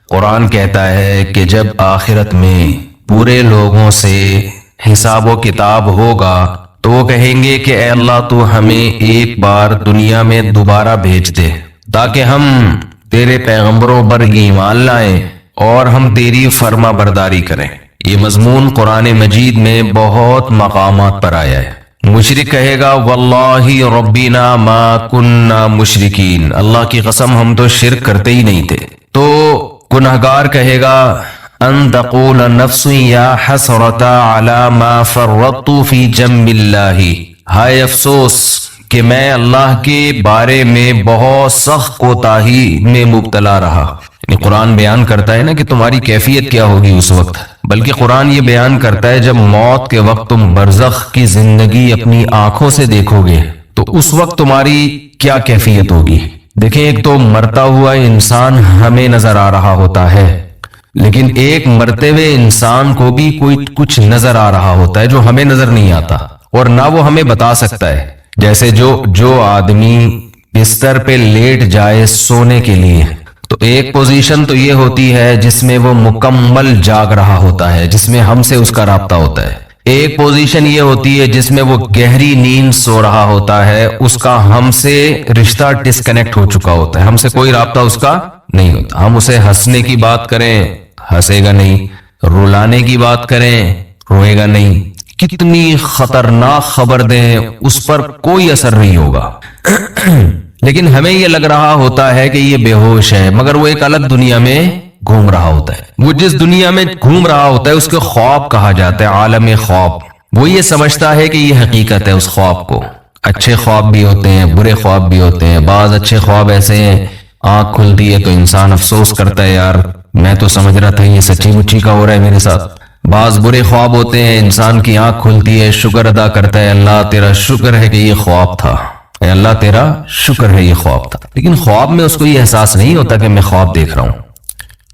قرآن کہتا ہے کہ جب آخرت میں پورے لوگوں سے حساب و کتاب ہوگا تو وہ کہیں گے کہ اے اللہ تو ہمیں ایک بار دنیا میں دوبارہ بھیج دے تاکہ ہم تیرے پیغمبروں پر ایمان لائیں اور ہم تیری فرما برداری کریں۔ یہ مضمون قرآن مجید میں بہت مقامات پر آیا ہے۔ مشرک کہے گا واللہ ربنا ما کننا مشرکین، اللہ کی قسم ہم تو شرک کرتے ہی نہیں تھے۔ تو گنہگار کہے گا ان تقول نفس یا حسرت علی ما فرطت فی جنب اللہ، ہائے افسوس کہ میں اللہ کے بارے میں بہت سخت کوتاہی میں مبتلا رہا۔ یعنی قرآن بیان کرتا ہے نا کہ تمہاری کیفیت کیا ہوگی اس وقت، بلکہ قرآن یہ بیان کرتا ہے جب موت کے وقت تم برزخ کی زندگی اپنی آنکھوں سے دیکھو گے تو اس وقت تمہاری کیا کیفیت ہوگی۔ دیکھیں ایک تو مرتا ہوا انسان ہمیں نظر آ رہا ہوتا ہے، لیکن ایک مرتے ہوئے انسان کو بھی کوئی کچھ نظر آ رہا ہوتا ہے جو ہمیں نظر نہیں آتا اور نہ وہ ہمیں بتا سکتا ہے۔ جیسے جو آدمی بستر پہ لیٹ جائے سونے کے لیے تو ایک پوزیشن تو یہ ہوتی ہے جس میں وہ مکمل جاگ رہا ہوتا ہے، جس میں ہم سے اس کا رابطہ ہوتا ہے۔ ایک پوزیشن یہ ہوتی ہے جس میں وہ گہری نیند سو رہا ہوتا ہے، اس کا ہم سے رشتہ ڈسکنیکٹ ہو چکا ہوتا ہے، ہم سے کوئی رابطہ اس کا نہیں ہوتا۔ ہم اسے ہنسنے کی بات کریں ہنسے گا نہیں، رلانے کی بات کریں روئے گا نہیں، کتنی خطرناک خبر دیں اس پر کوئی اثر نہیں ہوگا۔ لیکن ہمیں یہ لگ رہا ہوتا ہے کہ یہ بے ہوش ہے، مگر وہ ایک الگ دنیا میں گھوم رہا ہوتا ہے۔ وہ جس دنیا میں گھوم رہا ہوتا ہے اس کے خواب کہا جاتا ہے، عالم خواب۔ وہ یہ سمجھتا ہے کہ یہ حقیقت ہے اس خواب کو۔ اچھے خواب بھی ہوتے ہیں، برے خواب بھی ہوتے ہیں۔ بعض اچھے خواب ایسے ہیں آنکھ کھلتی ہے تو انسان افسوس کرتا ہے یار میں تو سمجھ رہا تھا یہ سچی مچی کا ہو رہا ہے میرے ساتھ۔ بعض برے خواب ہوتے ہیں، انسان کی آنکھ کھلتی ہے، شکر ادا کرتا ہے اللہ تیرا شکر ہے کہ یہ خواب تھا، اے اللہ تیرا شکر ہے یہ خواب تھا۔ لیکن خواب میں اس کو یہ احساس نہیں ہوتا کہ میں خواب دیکھ رہا ہوں۔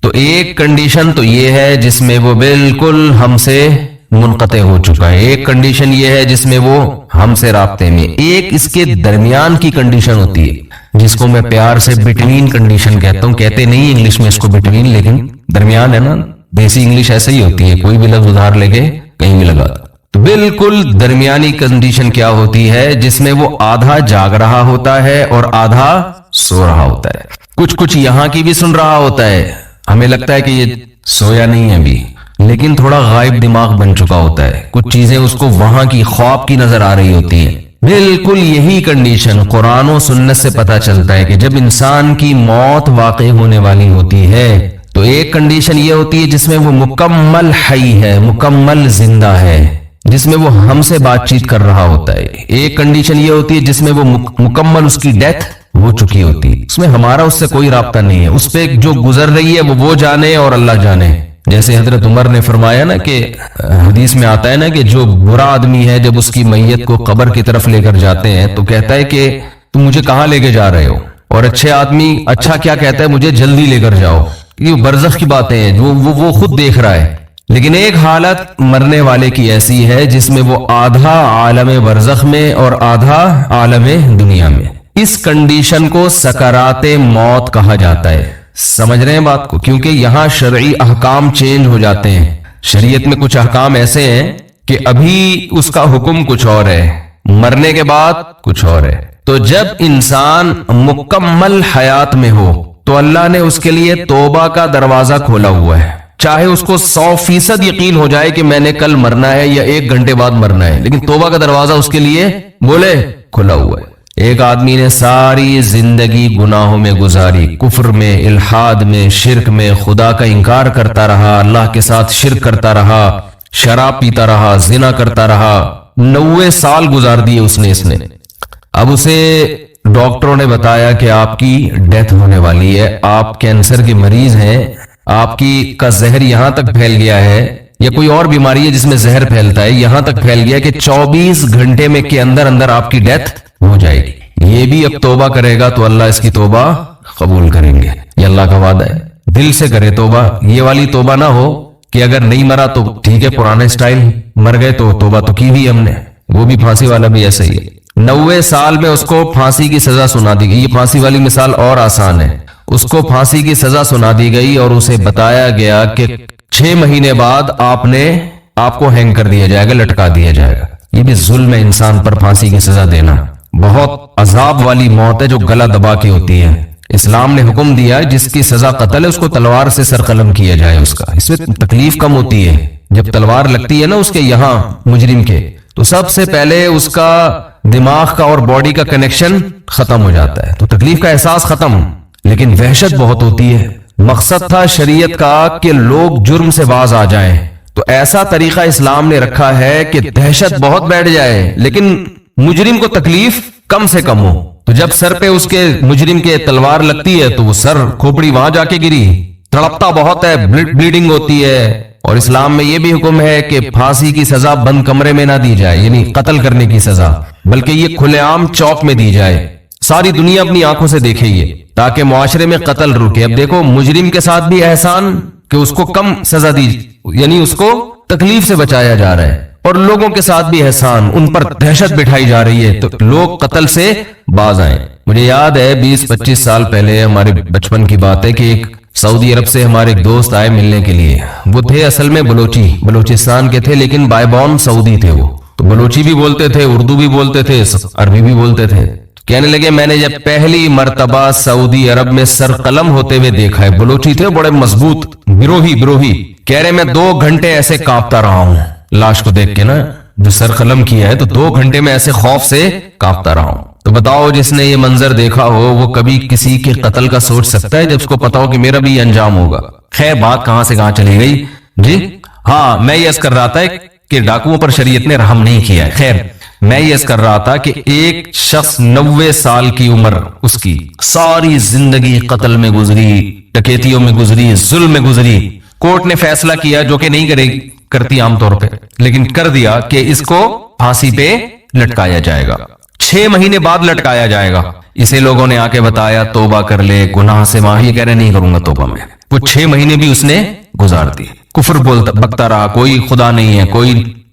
تو ایک کنڈیشن تو یہ ہے جس میں وہ بالکل ہم سے منقطع ہو چکا ہے، ایک کنڈیشن یہ ہے جس میں وہ ہم سے رابطے میں، ایک اس کے درمیان کی کنڈیشن ہوتی ہے جس کو میں پیار سے بٹوین کنڈیشن کہتا ہوں۔ کہتے نہیں انگلش میں اس کو بٹوین، لیکن درمیان ہے نا، دیسی انگلش ایسے ہی ہوتی ہے، کوئی بھی لفظ ادھار لے کے کہیں بھی لگا تو بالکل درمیانی کنڈیشن کیا ہوتی ہے جس میں وہ آدھا جاگ رہا ہوتا ہے اور آدھا سو رہا ہوتا ہے۔ کچھ یہاں کی بھی سن رہا ہوتا ہے، ہمیں لگتا ہے کہ یہ سویا نہیں ہے ابھی، لیکن تھوڑا غائب دماغ بن چکا ہوتا ہے، کچھ چیزیں اس کو وہاں کی خواب کی نظر آ رہی ہوتی ہیں۔ بالکل یہی کنڈیشن قرآن و سنت سے پتا چلتا ہے کہ جب انسان کی موت واقع ہونے والی ہوتی ہے تو ایک کنڈیشن یہ ہوتی ہے جس میں وہ مکمل حی ہے، مکمل زندہ ہے، جس میں وہ ہم سے بات چیت کر رہا ہوتا ہے۔ ایک کنڈیشن یہ ہوتی ہے جس میں وہ مکمل اس کی ڈیتھ ہو چکی ہوتی ہے، اس میں ہمارا اس سے کوئی رابطہ نہیں ہے، اس پہ جو گزر رہی ہے وہ جانے اور اللہ جانے۔ جیسے حضرت عمر نے فرمایا نا کہ حدیث میں آتا ہے نا کہ جو برا آدمی ہے جب اس کی میت کو قبر کی طرف لے کر جاتے ہیں تو کہتا ہے کہ تم مجھے کہاں لے کے جا رہے ہو، اور اچھے آدمی اچھا کیا کہتا ہے مجھے جلدی لے کر جاؤ۔ یہ برزخ کی باتیں ہیں جو وہ خود دیکھ رہا ہے۔ لیکن ایک حالت مرنے والے کی ایسی ہے جس میں وہ آدھا عالم برزخ میں اور آدھا عالم دنیا میں۔ اس کنڈیشن کو سکرات موت کہا جاتا ہے۔ سمجھ رہے ہیں بات کو؟ کیونکہ یہاں شرعی احکام چینج ہو جاتے ہیں۔ شریعت میں کچھ احکام ایسے ہیں کہ ابھی اس کا حکم کچھ اور ہے، مرنے کے بعد کچھ اور ہے۔ تو جب انسان مکمل حیات میں ہو تو اللہ نے اس کے لیے توبہ کا دروازہ کھولا ہوا ہے، چاہے اس کو 100% یقین ہو جائے کہ میں نے کل مرنا ہے یا 1 گھنٹے بعد مرنا ہے، لیکن توبہ کا دروازہ اس کے لیے بولے کھلا ہوا ہے۔ ایک آدمی نے ساری زندگی گناہوں میں گزاری، کفر میں، الحاد میں، شرک میں، خدا کا انکار کرتا رہا، اللہ کے ساتھ شرک کرتا رہا، شراب پیتا رہا، زنا کرتا رہا، 90 سال گزار دیے اس نے۔ اب اسے ڈاکٹروں نے بتایا کہ آپ کی ڈیتھ ہونے والی ہے، آپ کینسر کے مریض ہیں، آپ کا زہر یہاں تک پھیل گیا ہے، یا کوئی اور بیماری ہے جس میں زہر پھیلتا ہے، یہاں تک پھیل گیا کہ 24 گھنٹے میں کے اندر آپ کی ڈیتھ ہو جائے گی۔ یہ بھی اب توبہ کرے گا تو اللہ اس کی توبہ قبول کریں گے، یہ اللہ کا وعدہ ہے۔ دل سے کرے توبہ، یہ والی توبہ نہ ہو کہ اگر نہیں مرا تو ٹھیک ہے پرانے سٹائل، مر گئے تو توبہ تو کی بھی ہم نے، وہ بھی پھانسی والا بھی ایسا ہی ہے۔ 90 سال میں اس کو پھانسی کی سزا سنا دی گئی۔ یہ پھانسی والی مثال اور آسان ہے، اس کو پھانسی کی سزا سنا دی گئی اور اسے بتایا گیا کہ 6 مہینے بعد آپ کو ہینگ کر دیا جائے گا، لٹکا دیا جائے گا۔ یہ بھی ظلم ہے انسان پر پھانسی کی سزا دینا، بہت عذاب والی موت ہے جو گلا دبا کے ہوتی ہے۔ اسلام نے حکم دیا جس کی سزا قتل ہے اس کو تلوار سے سر قلم کیا جائے، اس میں تکلیف کم ہوتی ہے۔ جب تلوار لگتی ہے نا اس کے یہاں مجرم کے، تو سب سے پہلے اس کا دماغ کا اور باڈی کا کنیکشن ختم ہو جاتا ہے، تو تکلیف کا احساس ختم، لیکن وحشت بہت ہوتی ہے۔ مقصد تھا شریعت کا کہ لوگ جرم سے باز آ جائیں، تو ایسا طریقہ اسلام نے رکھا ہے کہ دہشت بہت بیٹھ جائے لیکن مجرم کو تکلیف کم سے کم ہو۔ تو جب سر پہ اس کے مجرم کے تلوار لگتی ہے تو وہ سر کھوپڑی وہاں جا کے گری، تڑپتا بہت ہے، بلیڈنگ ہوتی ہے۔ اور اسلام میں یہ بھی حکم ہے کہ پھانسی کی سزا بند کمرے میں نہ دی جائے، یعنی قتل کرنے کی سزا، بلکہ یہ کھلے عام چوک میں دی جائے، ساری دنیا اپنی آنکھوں سے دیکھے یہ، تاکہ معاشرے میں قتل رکے۔ اب دیکھو مجرم کے ساتھ بھی احسان کہ اس کو کم سزا دی، یعنی اس کو تکلیف سے بچایا جا رہا ہے، اور لوگوں کے ساتھ بھی احسان، ان پر دہشت بٹھائی جا رہی ہے تو لوگ قتل سے باز آئیں۔ مجھے یاد ہے 20-25 سال پہلے ہمارے بچپن کی بات ہے کہ ایک سعودی عرب سے ہمارے ایک دوست آئے ملنے کے لیے۔ وہ تھے اصل میں بلوچستان کے تھے، لیکن بائی بورن سعودی تھے۔ وہ تو بلوچی بھی بولتے تھے، اردو بھی بولتے تھے، عربی بھی بولتے تھے۔ کہنے لگے میں نے جب پہلی مرتبہ سعودی عرب میں سر قلم ہوتے ہوئے دیکھا ہے، بلوچی تھے بڑے مضبوط، بروہی، کہہ رہے میں 2 گھنٹے ایسے کانپتا رہا ہوں لاش کو دیکھ کے نا، جو سر قلم کیا ہے تو 2 گھنٹے میں ایسے خوف سے کانپتا رہا ہوں۔ تو بتاؤ جس نے یہ منظر دیکھا ہو وہ کبھی کسی کے قتل کا سوچ سکتا ہے جب اس کو پتا ہو کہ میرا بھی یہ انجام ہوگا؟ خیر بات کہاں سے کہاں چلی گئی جی؟ ہاں میں یہ عرض کر رہا تھا کہ ڈاکوؤں پر شریعت نے رحم نہیں کیا ہے۔ خیر میں یہ عرض کر رہا تھا کہ ایک شخص 90 سال کی عمر، اس کی ساری زندگی قتل میں گزری، ڈکیتیوں میں گزری، ظلم میں گزری۔ کورٹ نے فیصلہ کیا جو کہ نہیں کرتی عام طور پہ، لیکن کر دیا کہ اس کو پھانسی پہ لٹکایا جائے گا، 6 مہینے بعد لٹکایا جائے گا۔ اسے لوگوں نے آ کے بتایا توبہ کر لے، گناہ سے معافی، یہ کہہ رہے نہیں کروں گا توبہ میں۔ وہ 6 مہینے بھی اس نے گزار دی، کفر بکتا رہا، کوئی خدا نہیں ہے،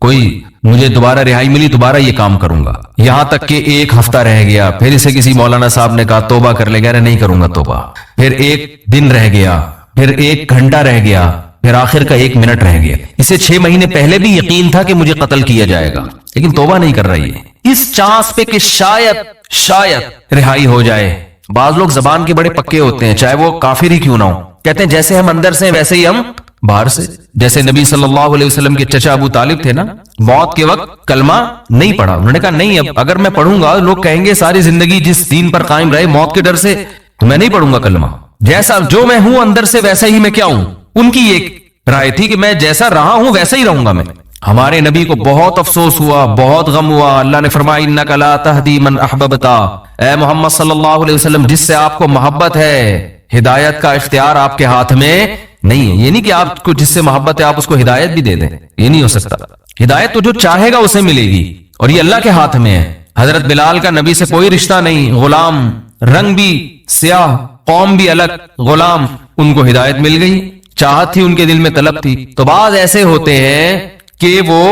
کوئی مجھے دوبارہ رہائی ملی دوبارہ یہ کام کروں گا، یہاں تک کہ 1 ہفتہ رہ گیا، پھر اسے کسی مولانا صاحب نے کہا توبہ کر لے، کہہ رہے نہیں کروں گا توبہ، پھر 1 دن رہ گیا، پھر 1 گھنٹہ رہ گیا، پھر آخر کا 1 منٹ رہ گیا۔ اسے 6 مہینے پہلے بھی یقین تھا کہ مجھے قتل کیا جائے گا، لیکن توبہ نہیں کر رہی ہے، اس چانس پہ کہ شاید رہائی ہو جائے۔ بعض لوگ زبان کے بڑے پکے ہوتے ہیں، چاہے وہ کافر ہی کیوں نہ ہو، کہتے ہیں جیسے ہم اندر سے ویسے ہی ہم باہر سے۔ جیسے نبی صلی اللہ علیہ وسلم کے چچا ابو طالب تھے نا، موت کے وقت کلمہ نہیں پڑھا، انہوں نے کہا نہیں، اب اگر میں پڑھوں گا لوگ کہیں گے ساری زندگی جس دین پر قائم رہے موت کے ڈر سے، تو میں نہیں پڑھوں گا کلمہ، جیسا جو میں ہوں اندر سے ویسا ہی میں کیا ہوں۔ ان کی ایک رائے تھی کہ میں جیسا رہا ہوں ویسا ہی رہوں گا میں۔ ہمارے نبی کو بہت افسوس ہوا، بہت غم ہوا، اللہ نے فرمایا انک لا تہدی من احببت، اے محمد صلی اللہ علیہ وسلم جس سے آپ کو محبت ہے، ہدایت کا اختیار آپ کے ہاتھ میں نہیں ہے۔ یہ نہیں کہ آپ کو جس سے محبت ہے آپ اس کو ہدایت بھی دے دیں، یہ نہیں ہو سکتا۔ ہدایت تو جو چاہے گا اسے ملے گی، اور یہ اللہ کے ہاتھ میں ہے۔ حضرت بلال کا نبی سے کوئی رشتہ نہیں، غلام، رنگ بھی سیاہ، قوم بھی الگ، غلام، ان کو ہدایت مل گئی، چاہت تھی ان کے دل میں، طلب تھی۔ تو بعض ایسے ہوتے ہیں کہ وہ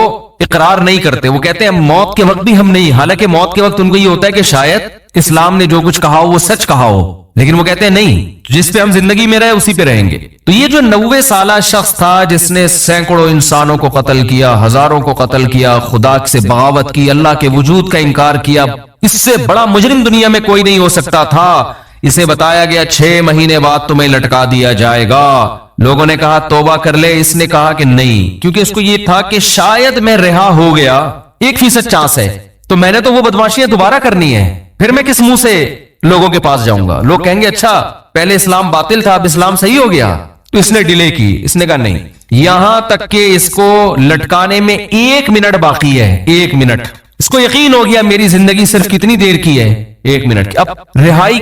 اقرار نہیں کرتے، وہ کہتے ہیں موت کے وقت بھی ہم نہیں، حالانکہ موت کے وقت ان کو یہ ہوتا ہے کہ شاید اسلام نے جو کچھ کہا ہو وہ سچ کہا ہو، لیکن وہ کہتے ہیں نہیں، جس پہ ہم زندگی میں رہے اسی پہ رہیں گے۔ تو یہ جو 90 سالہ شخص تھا جس نے سینکڑوں انسانوں کو قتل کیا، ہزاروں کو قتل کیا، خدا سے بغاوت کی، اللہ کے وجود کا انکار کیا، اس سے بڑا مجرم دنیا میں کوئی نہیں ہو سکتا تھا۔ اسے بتایا گیا 6 مہینے بعد تمہیں لٹکا دیا جائے گا۔ لوگوں نے کہا توبہ کر لے، اس نے کہا کہ نہیں، کیونکہ اس کو یہ تھا کہ شاید میں رہا ہو گیا، 1% چانس ہے، تو میں نے تو وہ بدماشیاں دوبارہ کرنی ہے، پھر میں کس منہ سے لوگوں کے پاس جاؤں گا؟ لوگ کہیں گے اچھا پہلے اسلام باطل تھا اب اسلام صحیح ہو گیا، تو اس نے ڈیلے کی۔ اس نے کہا نہیں، یہاں تک کہ اس کو لٹکانے میں 1 منٹ باقی ہے، 1 منٹ، اس کو یقین ہو گیا میری زندگی صرف کتنی دیر کی ہے، 1 منٹ کی۔ اب رہائی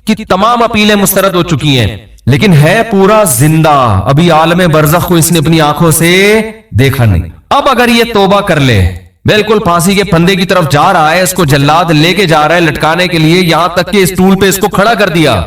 کی تمام اپیلیں مسترد ہو چکی ہیں، لیکن ہے پورا زندہ، ابھی عالم برزخ کو اس نے اپنی آنکھوں سے دیکھا نہیں۔ اب اگر یہ توبہ کر لے، بالکل پھانسی کے پھندے کی طرف جا رہا ہے، اس کو جلاد لے کے جا رہا ہے لٹکانے کے لیے، یہاں تک کہ اسٹول پہ اس کو کھڑا کر دیا،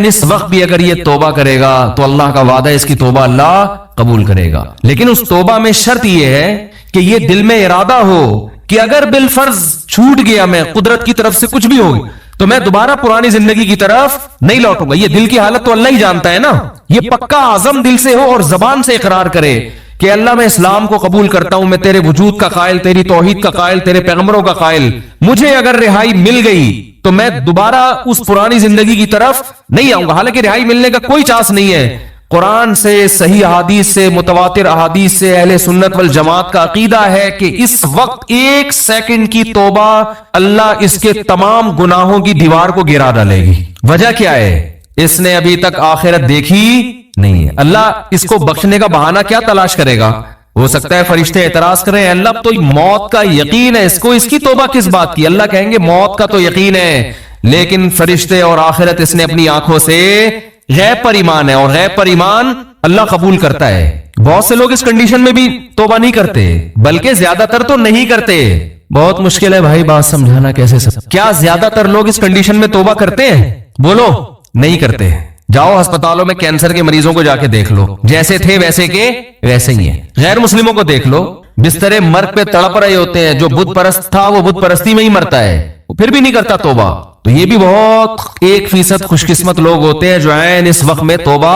اس وقت بھی اگر یہ توبہ کرے گا تو اللہ کا وعدہ ہے اس کی توبہ اللہ قبول کرے گا۔ لیکن اس توبہ میں شرط یہ ہے کہ یہ دل میں ارادہ ہو کہ اگر بالفرض چھوٹ گیا، میں قدرت کی طرف سے کچھ بھی ہوگی، تو میں دوبارہ پرانی زندگی کی طرف نہیں لوٹوں گا. یہ دل کی حالت تو اللہ ہی جانتا ہے نا. یہ پکا عزم دل سے ہو اور زبان سے اقرار کرے کہ اللہ میں اسلام کو قبول کرتا ہوں, میں تیرے وجود کا قائل, تیری توحید کا قائل, تیرے پیغمبروں کا قائل. مجھے اگر رہائی مل گئی تو میں دوبارہ اس پرانی زندگی کی طرف نہیں آؤں گا. حالانکہ رہائی ملنے کا کوئی چانس نہیں ہے. قرآن سے, صحیح احادیث سے, متواتر احادیث سے اہل سنت والجماعت کا عقیدہ ہے کہ اس وقت ایک سیکنڈ کی توبہ اللہ اس کے تمام گناہوں کی دیوار کو گرا ڈالے گی. وجہ کیا ہے؟ اس نے ابھی تک آخرت دیکھی نہیں ہے. اللہ اس کو بخشنے کا بہانہ کیا تلاش کرے گا؟ ہو سکتا ہے فرشتے اعتراض کریں, اللہ اب تو موت کا یقین ہے, اس کو اس کی توبہ کس بات کی؟ اللہ کہیں گے موت کا تو یقین ہے, لیکن فرشتے اور آخرت اس نے اپنی آنکھوں سے غیب پر ایمان ہے, اور غیب پر ایمان اللہ قبول کرتا ہے. بہت سے لوگ اس کنڈیشن میں بھی توبہ نہیں کرتے, بلکہ زیادہ تر تو نہیں کرتے. بہت مشکل ہے بھائی بات سمجھانا کیسے سب. کیا زیادہ تر لوگ اس کنڈیشن میں توبہ کرتے ہیں؟ بولو. نہیں کرتے. جاؤ ہسپتالوں میں کینسر کے مریضوں کو جا کے دیکھ لو, جیسے تھے ویسے کے ویسے ہی ہیں. غیر مسلموں کو دیکھ لو, بسترے مرگ پہ تڑپ رہے ہوتے ہیں. جو بت پرست تھا وہ بت پرستی میں ہی مرتا ہے, وہ پھر بھی نہیں کرتا توبہ. تو یہ بھی بہت 1% خوش قسمت لوگ ہوتے ہیں جو عین اس وقت میں توبہ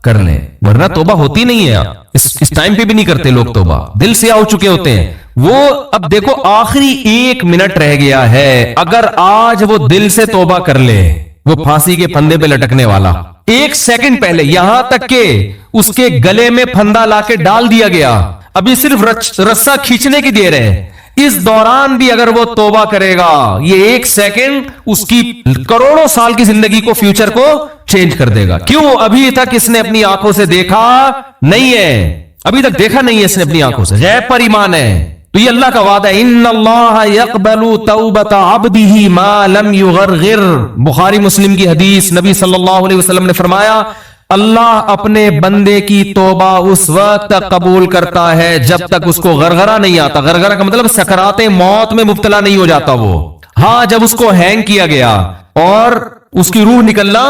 کر لیں, ورنہ توبہ ہوتی نہیں ہے. اس ٹائم پہ بھی نہیں کرتے لوگ توبہ, دل سے ہو چکے ہوتے ہیں وہ. اب دیکھو آخری 1 منٹ رہ گیا ہے, اگر آج وہ دل سے توبہ کر لے, وہ پھانسی کے پھندے پہ لٹکنے والا. 1 سیکنڈ پہلے یہاں تک کہ اس کے گلے میں پھندا لا کے ڈال دیا گیا, ابھی صرف رسا کھینچنے کی دیر ہے. اس دوران بھی اگر وہ توبہ کرے گا, یہ 1 سیکنڈ اس کی کروڑوں سال کی زندگی کو, فیوچر کو چینج کر دے گا. کیوں؟ ابھی تک اس نے اپنی آنکھوں سے دیکھا نہیں ہے, ابھی تک دیکھا نہیں ہے اس نے اپنی آنکھوں سے. غیب پر ایمان ہے. تو یہ اللہ کا وعدہ ہے, ان اللہ یقبل توبۃ عبدہ ما لم یغرغر. بخاری مسلم کی حدیث, نبی صلی اللہ علیہ وسلم نے فرمایا اللہ اپنے بندے کی توبہ اس وقت تک قبول کرتا ہے جب تک اس کو غرغرہ نہیں آتا. غرغرہ کا مطلب سکرات موت میں مبتلا نہیں ہو جاتا وہ. ہاں, جب اس کو ہینگ کیا گیا اور اس کی روح نکلنا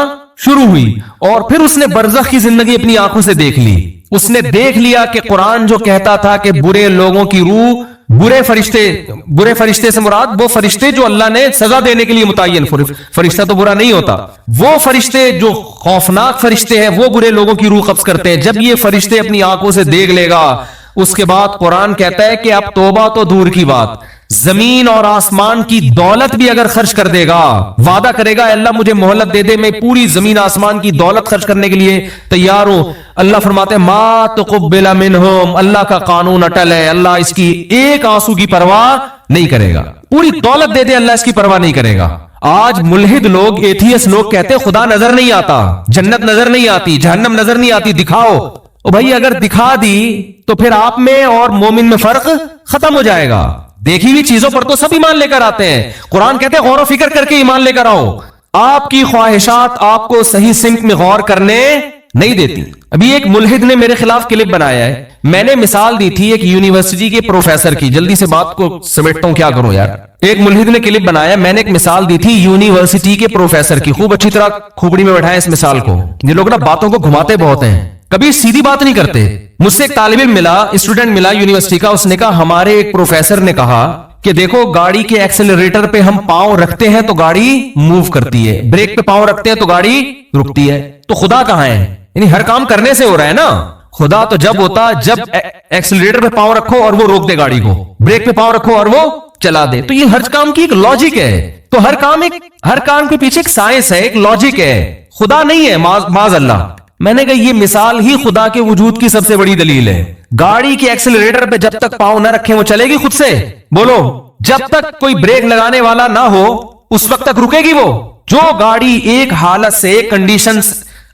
شروع ہوئی, اور پھر اس نے برزخ کی زندگی اپنی آنکھوں سے دیکھ لی. اس نے دیکھ لیا کہ قرآن جو کہتا تھا کہ برے لوگوں کی روح, برے فرشتے سے مراد وہ فرشتے جو اللہ نے سزا دینے کے لیے متعین, فرشتہ تو برا نہیں ہوتا, وہ فرشتے جو خوفناک فرشتے ہیں وہ برے لوگوں کی روح قبض کرتے ہیں. جب یہ فرشتے اپنی آنکھوں سے دیکھ لے گا, اس کے بعد قرآن کہتا ہے کہ اب توبہ تو دور کی بات, زمین اور آسمان کی دولت بھی اگر خرچ کر دے گا, وعدہ کرے گا اللہ مجھے مہلت دے دے, میں پوری زمین آسمان کی دولت خرچ کرنے کے لیے تیار ہوں. اللہ فرماتے ہیں ما تقبل منہم, اللہ کا قانون اٹل ہے, اللہ اس کی ایک آنسو کی پرواہ نہیں کرے گا. پوری دولت دے دے اللہ اس کی پرواہ نہیں کرے گا. آج ملحد لوگ, ایتھیس لوگ کہتے ہیں خدا نظر نہیں آتا, جنت نظر نہیں آتی, جہنم نظر نہیں آتی, دکھاؤ. او بھائی اگر دکھا دی تو پھر آپ میں اور مومن میں فرق ختم ہو جائے گا. دیکھی ہوئی چیزوں پر تو سب ایمان لے کر آتے ہیں. قرآن کہتے ہیں غور و فکر کر کے ایمان لے کر آؤ. آپ کی خواہشات آپ کو صحیح سمت میں غور کرنے نہیں دیتی. ابھی ایک ملحد نے میرے خلاف کلپ بنایا ہے, میں نے مثال دی تھی ایک یونیورسٹی کے پروفیسر کی. جلدی سے بات کو سمیٹتا ہوں, کیا کروں یار. ایک ملحد نے کلپ بنایا, میں نے ایک مثال دی تھی یونیورسٹی کے پروفیسر کی. خوب اچھی طرح کھوپڑی میں بٹھائیں اس مثال کو. یہ لوگ نا باتوں کو گھماتے بہت ہیں, کبھی سیدھی بات نہیں کرتے. مجھ سے ایک طالب علم ملا, اسٹوڈنٹ ملا یونیورسٹی کا, اس نے کہا ہمارے ایک پروفیسر نے کہا کہ دیکھو گاڑی کے ایکسلریٹر پہ ہم پاؤں رکھتے ہیں تو گاڑی موو کرتی ہے, بریک پہ پاؤں رکھتے ہیں تو گاڑی رکتی ہے. تو خدا کہاں ہے؟ یعنی ہر کام کرنے سے ہو رہا ہے نا. خدا تو جب ہوتا جب ایکسلریٹر پہ پاؤں رکھو اور وہ روک دے گاڑی کو, بریک پہ پاؤں رکھو اور وہ چلا دے. تو یہ ہر کام کی ایک لاجک ہے. تو ہر کام کے پیچھے ایک سائنس ہے, ایک لاجک ہے. خدا نہیں ہے معاذ اللہ. میں نے کہا یہ مثال ہی خدا کے وجود کی سب سے بڑی دلیل ہے. گاڑی کے ایکسلریٹر پہ جب تک پاؤں نہ رکھیں وہ چلے گی خود سے. بولو, جب تک کوئی بریک لگانے والا نہ ہو اس وقت تک رکے گی وہ. جو گاڑی ایک حالت سے, ایک کنڈیشن,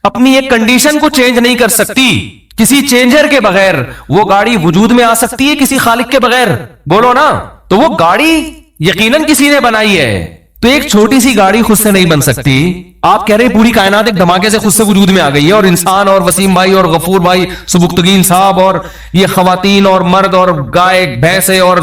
اپنی ایک کنڈیشن کو چینج نہیں کر سکتی کسی چینجر کے بغیر, وہ گاڑی وجود میں آ سکتی ہے کسی خالق کے بغیر. بولو نا. تو وہ گاڑی یقیناً کسی نے بنائی ہے. تو ایک چھوٹی سی گاڑی خود سے نہیں بن سکتی. آپ کہہ رہے پوری کائنات ایک دھماکے سے خود سے وجود میں آ گئی ہے, اور انسان اور وسیم بھائی اور غفور بھائی, سبکتگین صاحب اور یہ خواتین اور مرد اور گائے بھینسے اور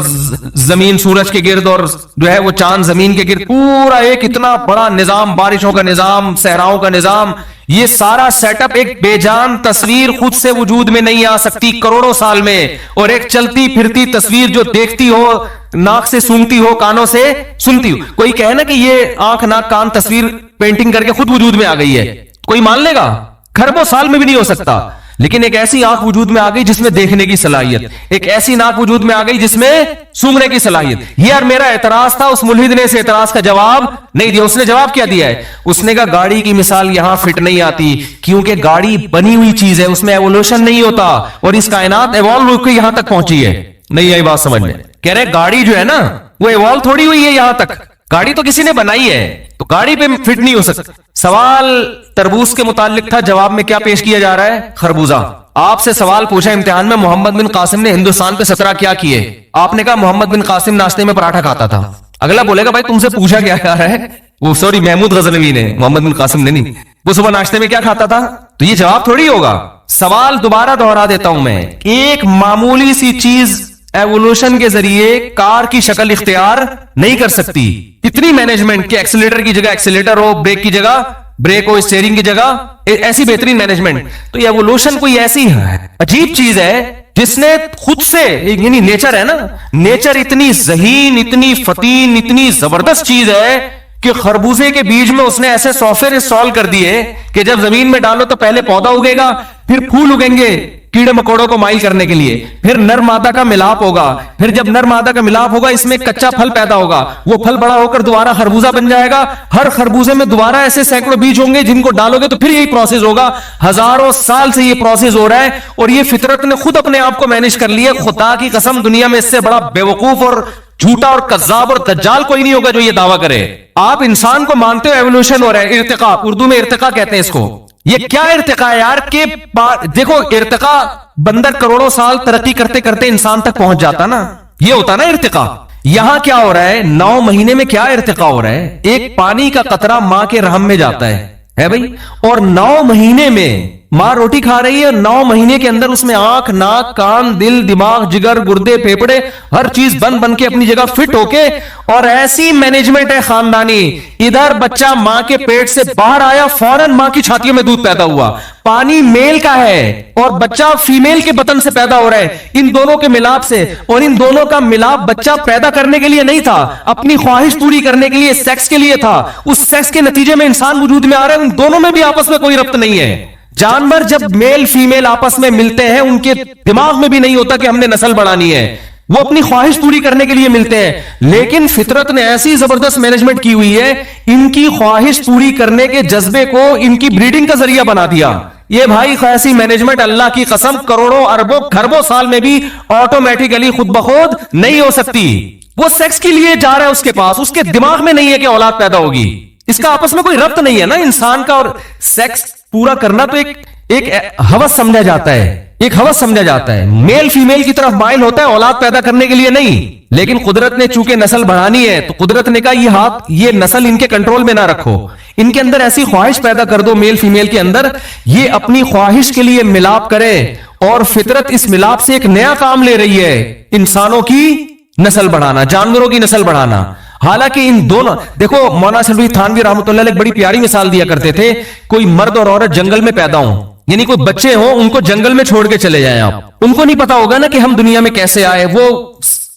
زمین سورج کے گرد اور جو ہے وہ چاند زمین کے گرد, پورا ایک اتنا بڑا نظام, بارشوں کا نظام, صحراؤں کا نظام, یہ سارا سیٹ اپ ایک بے جان تصویر خود سے وجود میں نہیں آ سکتی کروڑوں سال میں، اور ایک چلتی پھرتی تصویر جو دیکھتی ہو، ناک سے سونگتی ہو، کانوں سے سنتی ہو. کوئی کہے نا کہ یہ آنکھ ناک کان تصویر پینٹنگ کر کے خود وجود میں آ گئی ہے، کوئی مان لے گا؟ کھربوں سال میں بھی نہیں ہو سکتا. لیکن ایک ایسی آنکھ وجود میں آ گئی جس میں دیکھنے کی صلاحیت، ایک ایسی ناک وجود میں آ گئی جس میں سونگنے کی صلاحیت. یہ اور میرا اعتراض تھا، اس ملحد نے اس اعتراض کا جواب نہیں دیا. اس نے جواب کیا دیا ہے؟ اس نے کہا گاڑی کی مثال یہاں فٹ نہیں آتی، کیونکہ گاڑی بنی ہوئی چیز ہے، اس میں ایوولوشن نہیں ہوتا، اور اس کائنات ایوالو ہو کے یہاں تک پہنچی ہے. نہیں آئی بات سمجھ میں؟ کہہ رہے گاڑی جو ہے نا وہ ایوالو تھوڑی ہوئی ہے یہاں تک، گاڑی تو کسی نے بنائی ہے، تو گاڑی پہ فٹ نہیں ہو سکتا. سوال تربوز کے متعلق تھا، جواب میں کیا پیش کیا جا رہا ہے؟ خربوزہ. آپ سے سوال پوچھا امتحان میں، محمد بن قاسم نے ہندوستان پہ 17 کیا کیے؟ آپ نے کہا محمد بن قاسم ناشتے میں پراٹھا کھاتا تھا. اگلا بولے گا بھائی تم سے پوچھا کیا جا رہا ہے؟ وہ سوری محمود غزنوی نے، محمد بن قاسم نے نہیں. وہ صبح ناشتے میں کیا کھاتا تھا؟ تو یہ جواب تھوڑی ہوگا. سوال دوبارہ دوہرا دیتا ہوں میں، ایک معمولی سی چیز ایوولوشن کے ذریعے کار کی شکل اختیار نہیں کر سکتی. اتنی مینجمنٹ کہ ایکسیلیٹر کی جگہ ایکسیلیٹر ہو، بریک کی جگہ بریک ہو، اسٹیئرنگ کی جگہ ایسی بہترین مینجمنٹ. تو یہ ایوولوشن کوئی ایسی عجیب چیز ہے جس نے خود سے، یعنی نیچر ہے نا، نیچر اتنی ذہین، اتنی فتین، اتنی زبردست چیز ہے کہ خربوزے کے بیج میں اس نے ایسے سافٹ ویئر انسٹال کر دیے کہ جب زمین میں ڈالو تو پہلے پودا اگے گا، پھر پھول اگیں گے کیڑے مکوڑوں کو مائل کرنے کے لیے، پھر نر مادہ کا ملاپ ہوگا، پھر جب نر مادہ کا ملاپ ہوگا اس میں کچا پھل پیدا ہوگا، وہ پھل بڑا ہو کر دوبارہ خربوزہ بن جائے گا. ہر خربوزے میں دوبارہ ایسے سینکڑوں بیج ہوں گے جن کو ڈالو گے تو پھر یہی پروسیس ہوگا. ہزاروں سال سے یہ پروسیس ہو رہا ہے، اور یہ فطرت نے خود اپنے آپ کو مینج کر لیا. خدا کی قسم دنیا میں اس سے بڑا بیوقوف اور جھوٹا اور کذاب اور دجال کوئی نہیں ہوگا جو یہ دعویٰ کرے. آپ انسان کو مانتے ہو ایوولوشن ہو رہا ہے، ارتقاء، اردو میں ارتقاء کہتے ہیں اس کو. یہ کیا ارتقاء ہے یار؟ کہ دیکھو ارتقاء، بندر کروڑوں سال ترقی کرتے کرتے انسان تک پہنچ جاتا نا، یہ ہوتا نا ارتقاء. یہاں کیا ہو رہا ہے؟ 9 مہینے میں کیا ارتقاء ہو رہا ہے؟ ایک پانی کا قطرہ ماں کے رحم میں جاتا ہے بھائی، اور 9 مہینے میں ماں روٹی کھا رہی ہے، 9 مہینے کے اندر اس میں آنکھ، ناک، کان، دل، دماغ، جگر، گردے، پھیپڑے، ہر چیز بن کے اپنی جگہ فٹ ہو کے، اور ایسی مینجمنٹ ہے خاندانی. ادھر بچہ ماں کے پیٹ سے باہر آیا، فوراً ماں کی چھاتیوں میں دودھ پیدا ہوا. پانی میل کا ہے اور بچہ فیمیل کے بطن سے پیدا ہو رہا ہے، ان دونوں کے ملاپ سے. اور ان دونوں کا ملاپ بچہ پیدا کرنے کے لیے نہیں تھا، اپنی خواہش پوری کرنے کے لیے، سیکس کے لیے تھا. اس سیکس کے نتیجے میں انسان وجود میں آ رہا ہے. ان دونوں میں بھی آپس میں کوئی ربط نہیں ہے. جانور جب میل فیمیل آپس میں ملتے ہیں ان کے دماغ میں بھی نہیں ہوتا کہ ہم نے نسل بڑھانی ہے، وہ اپنی خواہش پوری کرنے کے لیے ملتے ہیں. لیکن فطرت نے ایسی زبردست مینجمنٹ کی ہوئی ہے، ان کی خواہش پوری کرنے کے جذبے کو ان کی بریڈنگ کا ذریعہ بنا دیا. یہ بھائی ایسی مینجمنٹ اللہ کی قسم کروڑوں اربوں کھربوں سال میں بھی آٹومیٹیکلی خود بخود نہیں ہو سکتی. وہ سیکس کے لیے جا رہا ہے، اس کے پاس، اس کے دماغ میں نہیں ہے کہ اولاد پیدا ہوگی. اس کا آپس میں کوئی ربط نہیں ہے نا. انسان کا اور سیکس پورا کرنا تو ایک ہوس سمجھا جاتا ہے، ایک ہوس سمجھا جاتا ہے. میل فیمیل کی طرف مائل ہوتا ہے اولاد پیدا کرنے کے لیے نہیں. لیکن قدرت نے چونکہ نسل بڑھانی ہے تو قدرت نے کہا یہ نسل ان کے کنٹرول میں نہ رکھو، ان کے اندر ایسی خواہش پیدا کر دو میل فیمیل کے اندر، یہ اپنی خواہش کے لیے ملاپ کرے. اور فطرت اس ملاپ سے ایک نیا کام لے رہی ہے، انسانوں کی نسل بڑھانا، جانوروں کی نسل بڑھانا. حالانکہ ان دونوں، دیکھو مولانا سلوی تھانوی رحمۃ اللہ علیہ ایک بڑی پیاری مثال دیا کرتے تھے. کوئی مرد اور عورت جنگل میں پیدا ہوں، یعنی کوئی بچے ہوں، ان کو جنگل میں چھوڑ کے چلے جائیں آپ، ان کو نہیں پتا ہوگا نا کہ ہم دنیا میں کیسے آئے. وہ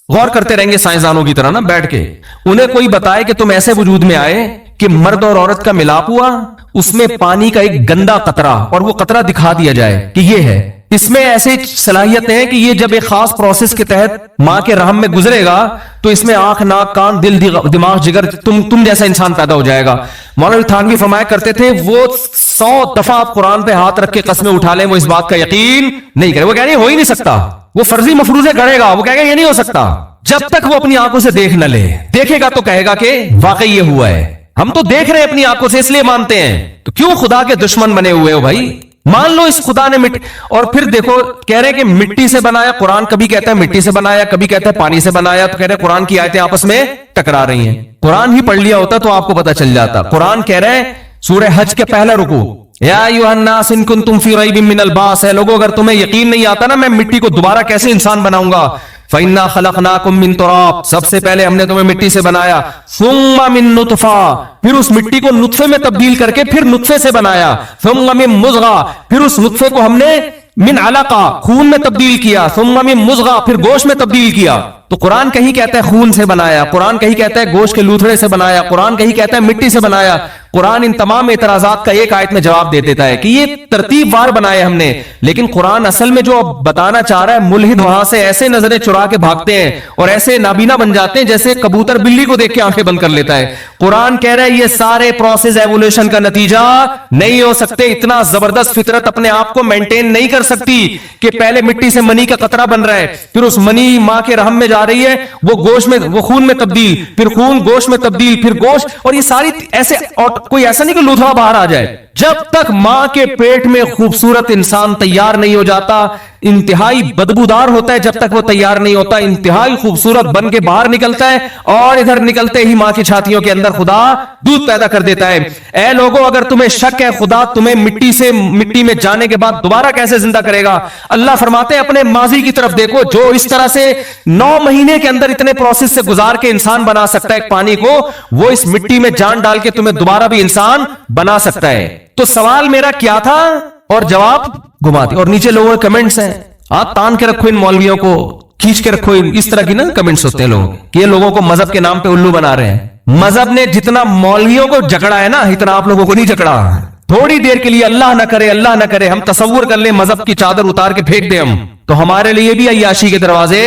غور کرتے رہیں گے سائنسدانوں کی طرح نا بیٹھ کے. انہیں کوئی بتائے کہ تم ایسے وجود میں آئے کہ مرد اور عورت کا ملاپ ہوا، اس میں پانی کا ایک گندا قطرہ، اور وہ قطرہ دکھا دیا جائے کہ یہ ہے. اس میں ایسی صلاحیت ہے کہ یہ جب ایک خاص پروسیس کے تحت ماں کے رحم میں گزرے گا تو اس میں آنکھ، ناک، کان، دل، دماغ، جگر، تم جیسا انسان پیدا ہو جائے گا. مولانا تھانوی فرمایا کرتے تھے وہ 100 دفعہ آپ قرآن پہ ہاتھ رکھ کے قسمیں اٹھا لیں، وہ اس بات کا یقین نہیں کرے. وہ کہہ رہے ہو ہی نہیں سکتا. وہ فرضی مفروضے کرے گا، وہ کہے گا یہ نہیں ہو سکتا. جب تک وہ اپنی آنکھوں سے دیکھ نہ لے، دیکھے گا تو کہے گا کہ واقعی یہ ہوا ہے. ہم تو دیکھ رہے ہیں اپنی آنکھوں سے اس لیے مانتے ہیں. تو کیوں خدا کے دشمن بنے ہوئے ہو بھائی؟ مان لو اس خدا نے اور پھر دیکھو کہہ رہے کہ مٹی سے بنایا. قرآن کبھی کہتا ہے مٹی سے بنایا، کبھی کہتا ہے پانی سے بنایا. تو کہہ رہے قرآن کی آیتیں آپس میں ٹکرا رہی ہیں. قرآن ہی پڑھ لیا ہوتا تو آپ کو پتا چل جاتا. قرآن کہہ رہے سورہ حج کے پہلا رکوع، یا ایھا الناس ان کنتم فی ریب من البعث، ہے لوگوں اگر تمہیں یقین نہیں آتا نا میں مٹی کو دوبارہ کیسے انسان بناؤں گا، فَإِنَّا خَلَقْنَاكُم مِّن تُرَابٍ، سب سے پہلے ہم نے تمہیں مٹی سے بنایا، ثُمَّ مِن نُطْفَةٍ، پھر اس مٹی کو نطفے میں تبدیل کر کے پھر نطفے سے بنایا، ثُمَّ مِن مُضْغَةٍ، پھر اس نطفے کو ہم نے من علقہ خون میں تبدیل کیا، ثم من مضغہ پھر گوشت میں تبدیل کیا۔ تو قرآن کہیں کہتا ہے خون سے بنایا، قرآن کہیں کہتا ہے گوشت کے لوتھڑے سے بنایا، قرآن کہیں کہتا ہے مٹی سے بنایا۔ قرآن ان تمام اعتراضات کا ایک آیت میں جواب دے دیتا ہے کہ یہ ترتیب وار بنائے ہم نے، لیکن قرآن اصل میں جو بتانا چاہ رہا ہے، ملحد وہاں سے ایسے نظریں چرا کے بھاگتے ہیں اور ایسے نابینا بن جاتے ہیں جیسے کبوتر بلی کو دیکھ کے آنکھیں بند کر لیتا ہے۔ قرآن کہہ رہا ہے یہ سارے پروسیس ایوولوشن کا نتیجہ نہیں ہو سکتے، اتنا زبردست فطرت اپنے آپ کو مینٹین نہیں کر سکتی کہ پہلے مٹی سے منی کا قطرہ بن رہا ہے، پھر اس منی ماں کے رحم میں جا رہی ہے، وہ گوشت میں، وہ خون میں تبدیل، پھر خون گوشت میں تبدیل، پھر گوشت، اور یہ ساری ایسے، اور کوئی ایسا نہیں کہ لوتھڑا باہر آ جائے۔ جب تک ماں کے پیٹ میں خوبصورت انسان تیار نہیں ہو جاتا، انتہائی بدبودار ہوتا ہے، جب تک وہ تیار نہیں ہوتا انتہائی خوبصورت بن کے باہر نکلتا ہے، اور ادھر نکلتے ہی ماں کی چھاتیوں کے اندر خدا دودھ پیدا کر دیتا ہے۔ اے لوگوں، اگر تمہیں شک ہے خدا تمہیں مٹی میں جانے کے بعد دوبارہ کیسے زندہ کرے گا، اللہ فرماتے ہیں اپنے ماضی کی طرف دیکھو، جو اس طرح سے 9 مہینے کے اندر اتنے پروسیس سے گزار کے انسان بنا سکتا ہے ایک پانی کو، وہ اس مٹی میں جان ڈال کے تمہیں دوبارہ بھی انسان بنا سکتا ہے۔ تو سوال میرا کیا تھا اور جواب گھما دی، اور نیچے لوگوں کے کمنٹس ہیں، آپ تان کے رکھو ان مولویوں کو، کھینچ کے رکھو، اس طرح کی نا کمنٹس ہوتے ہیں لوگ کہ یہ لوگوں کو مذہب کے نام پہ الو بنا رہے ہیں۔ مذہب نے جتنا مولویوں کو جکڑا ہے نا، اتنا آپ لوگوں کو نہیں جکڑا۔ تھوڑی دیر کے لیے اللہ نہ کرے، اللہ نہ کرے ہم تصور کر لیں مذہب کی چادر اتار کے پھینک دیں ہم، تو ہمارے لیے بھی عیاشی کے دروازے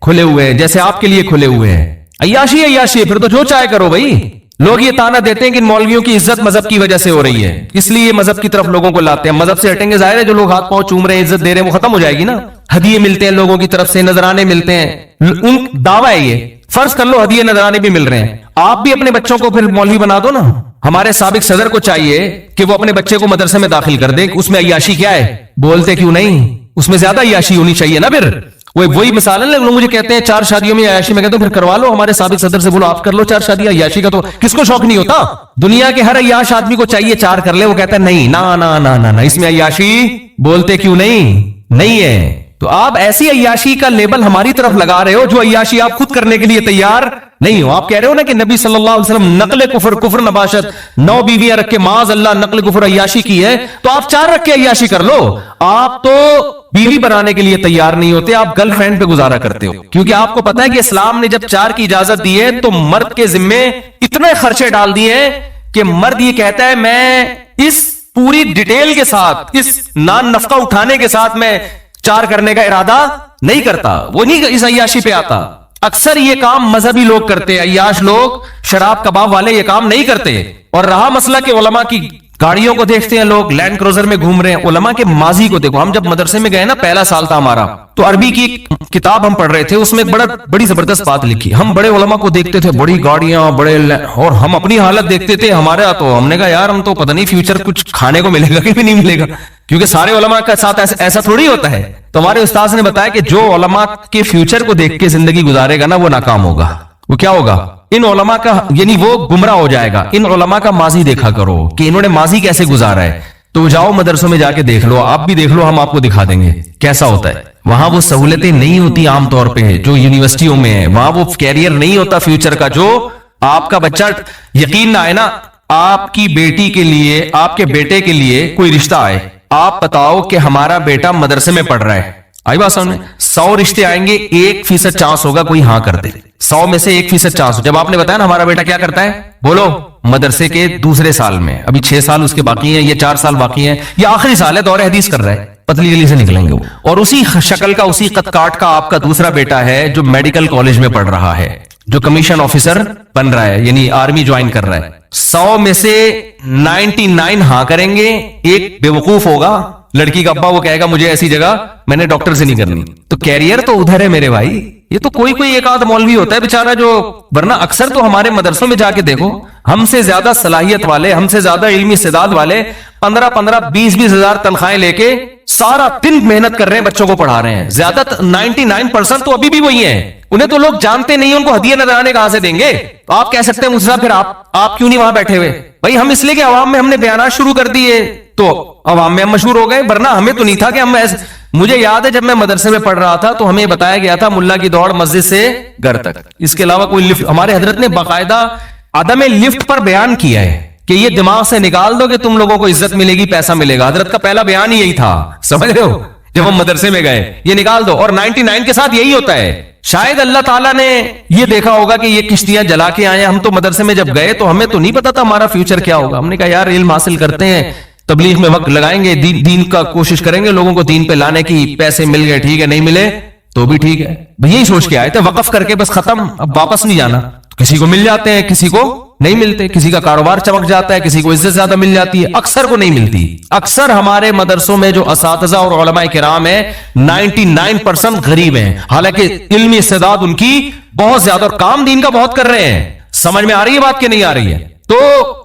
کھلے ہوئے ہیں جیسے آپ کے لیے کھلے ہوئے ہیں۔ عیاشی عیاشی پھر تو جو چاہے کرو بھائی۔ لوگ یہ تانا دیتے ہیں کہ ان مولویوں کی عزت مذہب کی وجہ سے ہو رہی ہے، اس لیے یہ مذہب کی طرف لوگوں کو لاتے ہیں۔ مذہب سے ہٹیں گے، ظاہر ہے جو لوگ ہاتھ پاؤں چوم رہے ہیں، عزت دے رہے ہیں، وہ ختم ہو جائے گی نا۔ ہدیے ملتے ہیں لوگوں کی طرف سے، نذرانے ملتے ہیں، ان دعویٰ ہے یہ، فرض کر لو ہدیے نذرانے بھی مل رہے ہیں، آپ بھی اپنے بچوں کو پھر مولوی بنا دو نا۔ ہمارے سابق صدر کو چاہیے کہ وہ اپنے بچے کو مدرسے میں داخل کر دے، اس میں عیاشی کیا ہے؟ بولتے کیوں نہیں؟ اس میں زیادہ عیاشی ہونی چاہیے نا۔ پھر وہی مثال ہے، لوگ مجھے کہتے ہیں 4 شادیوں میں عیاشی، میں کہتا ہوں پھر کروا لو، ہمارے سابق صدر سے بولو آپ کر لو 4 شادیاں۔ عیاشی کا تو کس کو شوق نہیں ہوتا؟ دنیا کے ہر عیاش آدمی کو چاہیے 4 کر لے، وہ کہتا ہے نہیں، نا اس میں عیاشی، بولتے کیوں نہیں ہے۔ تو آپ ایسی عیاشی کا لیبل ہماری طرف لگا رہے ہو جو عیاشی آپ خود کرنے کے لیے تیار نہیں ہو۔ آپ کہہ رہے ہو نا کہ نبی صلی اللہ علیہ وسلم نقل کفر نباشت، 9 بیویاں رکھ کے معاذ اللہ نقل کفر عیاشی کی ہے، تو آپ 4 رکھ کے عیاشی کر لو۔ آپ تو بیوی بنانے کے لیے تیار نہیں ہوتے، آپ گرل فرینڈ پہ گزارا کرتے ہو، کیونکہ آپ کو پتا ہے کہ اسلام نے جب 4 کی اجازت دی ہے تو مرد کے ذمے اتنے خرچے ڈال دیے ہیں کہ مرد یہ کہتا ہے میں اس پوری ڈیٹیل کے ساتھ، اس نان نفقہ اٹھانے کے ساتھ میں 4 کرنے کا ارادہ نہیں کرتا، وہ نہیں اس عیاشی پہ آتا۔ اکثر یہ کام مذہبی لوگ کرتے ہیں، عیاش لوگ، شراب کباب والے یہ کام نہیں کرتے۔ اور رہا مسئلہ کہ علماء کی گاڑیوں کو دیکھتے ہیں لوگ، لینڈ کروزر میں گھوم رہے ہیں، علماء کے ماضی کو دیکھو۔ ہم جب مدرسے میں گئے نا، پہلا سال تھا ہمارا، تو عربی کی ایک کتاب ہم پڑھ رہے تھے، اس میں بڑی زبردست بات لکھی۔ ہم بڑے علماء کو دیکھتے تھے، بڑی گاڑیاں، اور ہم اپنی حالت دیکھتے تھے ہمارا، تو ہم نے کہا یار ہم تو پتہ نہیں فیوچر کچھ کھانے کو ملے گا کہ بھی نہیں ملے گا، کیونکہ سارے علماء کے ساتھ ایسا تھوڑی ہوتا ہے۔ تو ہمارے استاذ نے بتایا کہ جو علماء کے فیوچر کو دیکھ کے زندگی گزارے گا نا، وہ ناکام ہوگا۔ وہ کیا ہوگا؟ ان علماء کا، یعنی وہ گمراہ ہو جائے گا۔ ان علماء کا ماضی دیکھا کرو کہ انہوں نے ماضی کیسے گزارا ہے، تو جاؤ مدرسوں میں جا کے دیکھ لو، آپ بھی دیکھ لو، ہم آپ کو دکھا دیں گے کیسا ہوتا ہے۔ وہاں وہ سہولتیں نہیں ہوتی عام طور پہ جو یونیورسٹیوں میں ہے، وہاں وہ کیریئر نہیں ہوتا فیوچر کا، جو آپ کا بچہ، یقین نہ آئے نا، آپ کی بیٹی کے لیے، آپ کے بیٹے کے لیے کوئی رشتہ آئے، آپ بتاؤ کہ ہمارا بیٹا مدرسے میں پڑھ رہا ہے، آئی بات سمجھ میں؟ 100 رشتے آئیں گے، 1% چانس ہوگا کوئی ہاں کر دے، 100 میں سے 1% چانس۔ جب آپ نے بتایا نا ہمارا بیٹا کیا کرتا ہے، بولو مدرسے کے دوسرے سال میں، ابھی 6 سال اس کے باقی ہیں، یہ 4 سال باقی ہیں، یہ آخری سال ہے، دور حدیث کر رہا ہے، پتلی گلی سے نکلیں گے وہ۔ اور اسی شکل کا، اسی قد کاٹ کا آپ کا دوسرا بیٹا ہے جو میڈیکل کالج میں پڑھ رہا ہے، جو کمیشن آفیسر بن رہا ہے، یعنی آرمی جوائن کر رہا ہے۔ 100 میں سے 99 ہاں کریں گے، ایک بیوقوف ہوگا، لڑکی کا ابا، وہ کہے گا مجھے ایسی جگہ میں نے ڈاکٹر سے نہیں کرنی۔ تو کیریئر تو ادھر ہے میرے بھائی، یہ تو کوئی ایک آدھ مولوی ہوتا ہے بیچارہ جو، ورنہ اکثر تو ہمارے مدرسوں میں جا کے دیکھو، ہم سے زیادہ صلاحیت والے، ہم سے زیادہ علمی استعداد والے 15 20 ہزار تنخواہیں لے کے سارا دن محنت کر رہے ہیں، بچوں کو پڑھا رہے ہیں۔ زیادہ 99% تو ابھی بھی وہی ہیں، انہیں تو لوگ جانتے نہیں، ان کو ہدیے نذرانے کہاں سے دیں گے؟ تو آپ کہہ سکتے ہیں مجھ سے پھر آپ کیوں نہیں وہاں بیٹھے ہوئے؟ بھائی ہم اس لیے کہ عوام میں ہم نے بیانات شروع کر دیے تو عوام میں ہم مشہور ہو گئے، ورنہ ہمیں تو نہیں تھا کہ ہم مجھے یاد ہے جب میں مدرسے میں پڑھ رہا تھا تو ہمیں بتایا گیا تھا ملا کی دوڑ مسجد سے گھر تک، اس کے علاوہ کوئی لفٹ، ہمارے حضرت نے باقاعدہ عدم لفٹ پر بیان کیا ہے کہ یہ دماغ سے نکال دو کہ تم لوگوں کو عزت ملے گی، پیسہ ملے گا. حضرت کا پہلا بیان ہی یہی تھا، سمجھ رہے ہو؟ جب ہم مدرسے میں گئے یہ نکال دو. اور 99 کے ساتھ یہی ہوتا ہے. شاید اللہ تعالیٰ نے یہ دیکھا ہوگا کہ یہ کشتیاں جلا کے آئے. ہم تو مدرسے میں جب گئے تو ہمیں تو نہیں پتا تھا ہمارا فیوچر کیا ہوگا. ہم نے کہا یار علم حاصل کرتے ہیں، تبلیغ میں وقت لگائیں گے، دین کا کوشش کریں گے لوگوں کو دین پہ لانے کی. پیسے مل گئے ٹھیک ہے، نہیں ملے تو بھی ٹھیک ہے. یہی سوچ کے آئے تھے، وقف کر کے بس ختم، اب واپس نہیں جانا. کسی کو مل جاتے ہیں، کسی کو نہیں ملتے، کسی کا کاروبار چمک جاتا ہے، کسی کو عزت زیادہ مل جاتی ہے، اکثر کو نہیں ملتی. اکثر ہمارے مدرسوں میں جو اساتذہ اور علماء کرام ہیں 99% غریب ہیں، حالانکہ علمی استعداد ان کی بہت زیادہ اور کام دین کا بہت کر رہے ہیں. سمجھ میں آ رہی ہے بات کہ نہیں آ رہی ہے؟ تو